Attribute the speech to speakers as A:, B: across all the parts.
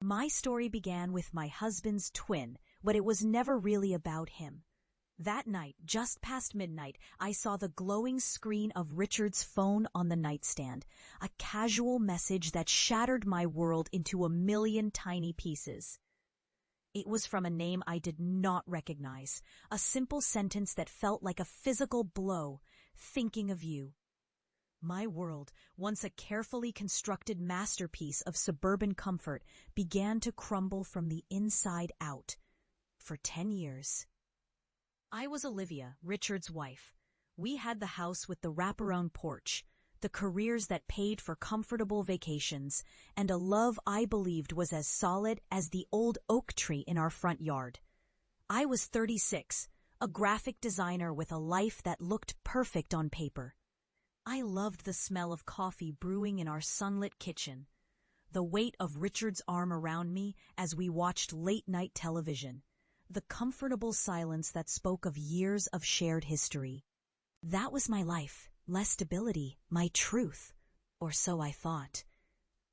A: My story began with my husband's twin, but it was never really about him. That night, just past midnight, I saw the glowing screen of Richard's phone on the nightstand, a casual message that shattered my world into a million tiny pieces. It was from a name I did not recognize, a simple sentence that felt like a physical blow, thinking of you. My world, once a carefully constructed masterpiece of suburban comfort, began to crumble from the inside out. For 10 years. I was Olivia, Richard's wife. We had the house with the wraparound porch, the careers that paid for comfortable vacations, and a love I believed was as solid as the old oak tree in our front yard. I was 36, a graphic designer with a life that looked perfect on paper. I loved the smell of coffee brewing in our sunlit kitchen, the weight of Richard's arm around me as we watched late-night television, the comfortable silence that spoke of years of shared history. That was my life, less stability, my truth, or so I thought.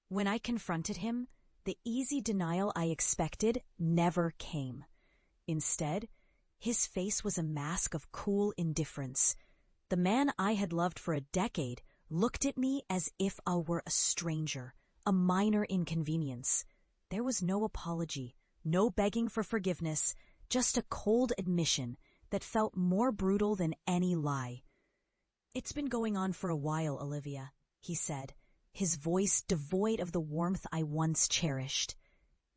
A: When I confronted him, the easy denial I expected never came. Instead, his face was a mask of cool indifference. The man I had loved for a decade looked at me as if I were a stranger, a minor inconvenience. There was no apology, no begging for forgiveness, just a cold admission that felt more brutal than any lie. "It's been going on for a while, Olivia," he said, his voice devoid of the warmth I once cherished.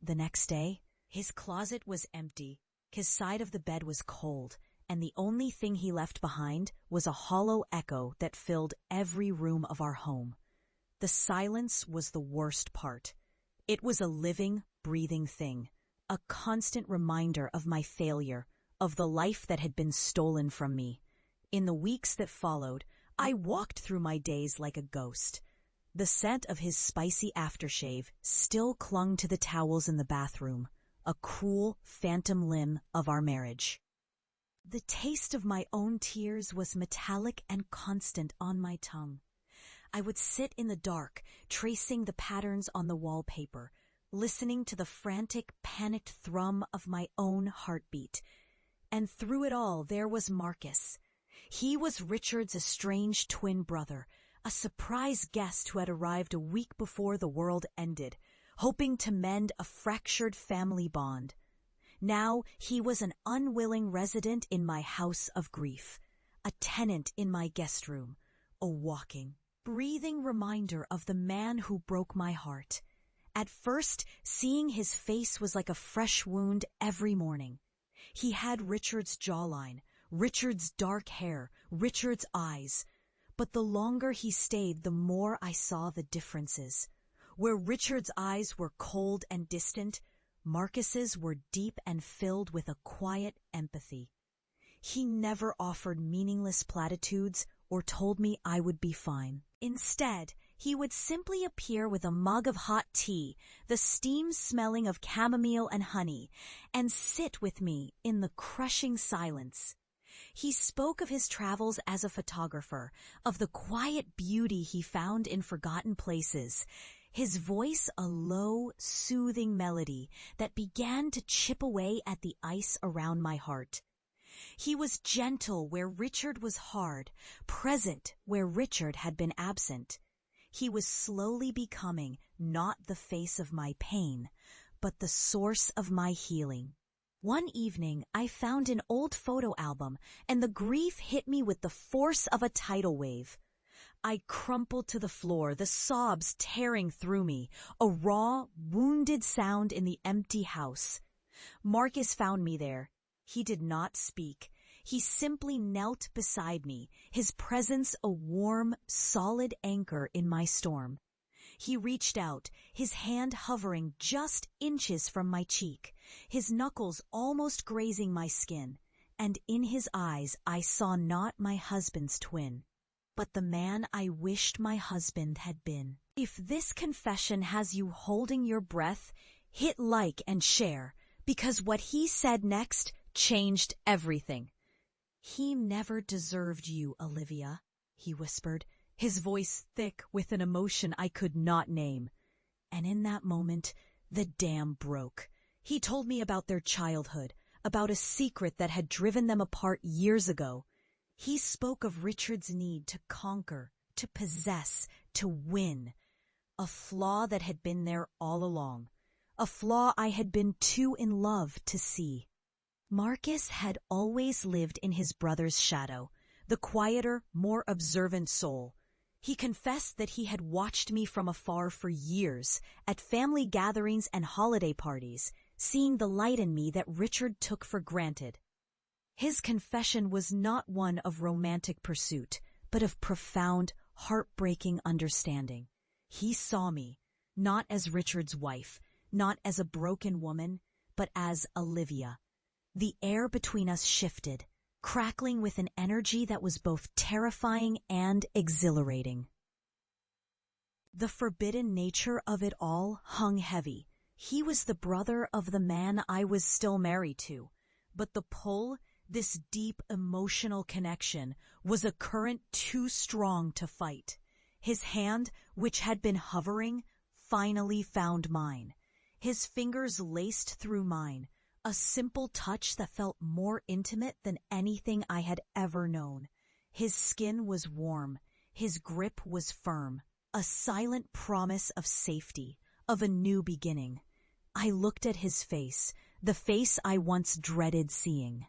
A: The next day, his closet was empty, his side of the bed was cold, and the only thing he left behind was a hollow echo that filled every room of our home. The silence was the worst part. It was a living, breathing thing, a constant reminder of my failure, of the life that had been stolen from me. In the weeks that followed, I walked through my days like a ghost. The scent of his spicy aftershave still clung to the towels in the bathroom, a cruel phantom limb of our marriage. The taste of my own tears was metallic and constant on my tongue. I would sit in the dark, tracing the patterns on the wallpaper, listening to the frantic, panicked thrum of my own heartbeat. And through it all, there was Marcus. He was Richard's estranged twin brother, a surprise guest who had arrived a week before the world ended, hoping to mend a fractured family bond. Now he was an unwilling resident in my house of grief, a tenant in my guest room, a walking, breathing reminder of the man who broke my heart. At first, seeing his face was like a fresh wound every morning. He had Richard's jawline, Richard's dark hair, Richard's eyes. But the longer he stayed, the more I saw the differences. Where Richard's eyes were cold and distant, Marcus's were deep and filled with a quiet empathy. He never offered meaningless platitudes or told me I would be fine. Instead, he would simply appear with a mug of hot tea, the steam smelling of chamomile and honey, and sit with me in the crushing silence. He spoke of his travels as a photographer, of the quiet beauty he found in forgotten places, his voice a low, soothing melody that began to chip away at the ice around my heart. He was gentle where Richard was hard, present where Richard had been absent. He was slowly becoming not the face of my pain, but the source of my healing. One evening, I found an old photo album, and the grief hit me with the force of a tidal wave. I crumpled to the floor, the sobs tearing through me, a raw, wounded sound in the empty house. Marcus found me there. He did not speak. He simply knelt beside me, his presence a warm, solid anchor in my storm. He reached out, his hand hovering just inches from my cheek, his knuckles almost grazing my skin, and in his eyes I saw not my husband's twin, but the man I wished my husband had been. If this confession has you holding your breath, hit like and share, because what he said next changed everything. "He never deserved you, Olivia," he whispered, his voice thick with an emotion I could not name. And in that moment, The dam broke. He told me about their childhood, about a secret that had driven them apart years ago. He spoke of Richard's need to conquer, to possess, to win. A flaw that had been there all along. A flaw I had been too in love to see. Marcus had always lived in his brother's shadow, the quieter, more observant soul. He confessed that he had watched me from afar for years, at family gatherings and holiday parties, seeing the light in me that Richard took for granted. His confession was not one of romantic pursuit, but of profound, heartbreaking understanding. He saw me, not as Richard's wife, not as a broken woman, but as Olivia. The air between us shifted, crackling with an energy that was both terrifying and exhilarating. The forbidden nature of it all hung heavy. He was the brother of the man I was still married to, but the pull, this deep emotional connection, was a current too strong to fight. His hand, which had been hovering, finally found mine. His fingers laced through mine, a simple touch that felt more intimate than anything I had ever known. His skin was warm, his grip was firm, a silent promise of safety, of a new beginning. I looked at his face, the face I once dreaded seeing.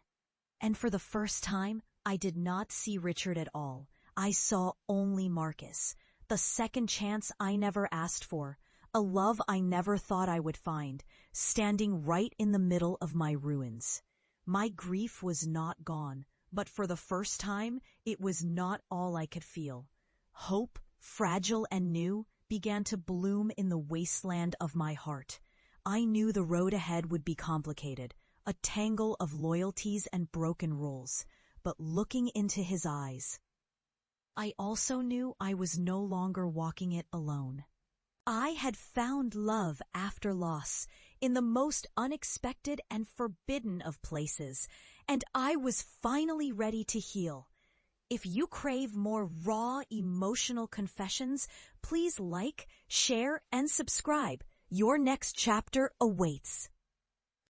A: And for the first time, I did not see Richard at all. I saw only Marcus, the second chance I never asked for, a love I never thought I would find, standing right in the middle of my ruins. My grief was not gone, but for the first time, it was not all I could feel. Hope, fragile and new, began to bloom in the wasteland of my heart. I knew the road ahead would be complicated, a tangle of loyalties and broken rules, but looking into his eyes, I also knew I was no longer walking it alone. I had found love after loss, in the most unexpected and forbidden of places, and I was finally ready to heal. If you crave more raw, emotional confessions, please like, share, and subscribe. Your next chapter awaits.